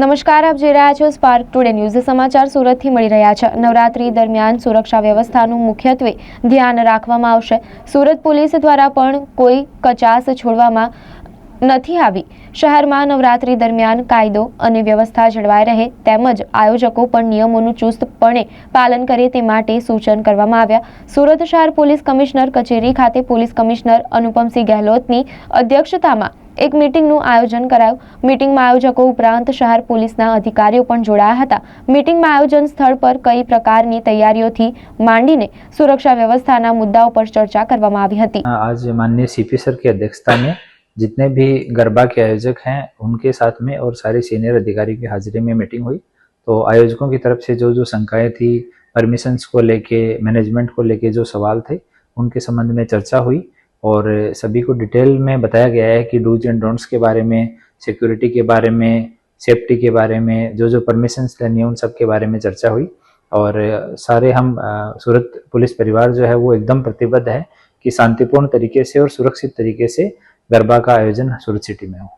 નમસ્કાર, આપ જોઈ રહ્યા છો સ્પાર્ક ટુડે ન્યૂઝ. સમાચાર સુરતથી મળી રહ્યા છે. નવરાત્રી દરમિયાન સુરક્ષા વ્યવસ્થાનું મુખ્યત્વે ધ્યાન રાખવામાં આવશે. સુરત પોલીસ દ્વારા પણ કોઈ કચાશ છોડવામાં નથી આવી. શહેરમાં નવરાત્રી દરમિયાન કાયદો અને વ્યવસ્થા જળવાઈ રહે તેમજ આયોજકો પણ નિયમોનું ચુસ્તપણે પાલન કરે તે માટે સૂચન કરવામાં આવ્યા. સુરત શહેર પોલીસ કમિશનર કચેરી ખાતે પોલીસ કમિશનર અનુપમસિંહ ગહેલોતની અધ્યક્ષતામાં એક મીટિંગનું આયોજન કરાયું. મીટિંગમાં આયોજકો ઉપરાંત શહેર પોલીસના અધિકારીઓ પણ જોડાયા હતા. મીટિંગમાં આયોજન સ્થળ પર કઈ પ્રકારની તૈયારીઓથી માંડીને सुरक्षा व्यवस्था मुद्दाओं पर चर्चा કરવામાં આવી હતી. आज माननीय सीपी सर की अध्यक्षता में जितने भी गरबा के आयोजक हैं उनके साथ में और सारे सीनियर अधिकारी की हाजिरी में मीटिंग हुई. तो आयोजकों की तरफ से जो शंकाएं थी, परमिशंस को लेके, मैनेजमेंट को लेके जो सवाल थे उनके संबंध में चर्चा हुई और सभी को डिटेल में बताया गया है कि डूज एंड डोंट्स के बारे में, सिक्योरिटी के बारे में, सेफ्टी के बारे में, जो परमिशंस लेनी है उन सब के बारे में चर्चा हुई. और सारे हम सूरत पुलिस परिवार जो है वो एकदम प्रतिबद्ध है कि शांतिपूर्ण तरीके से और सुरक्षित तरीके से गरबा का आयोजन सूरत सिटी में हो.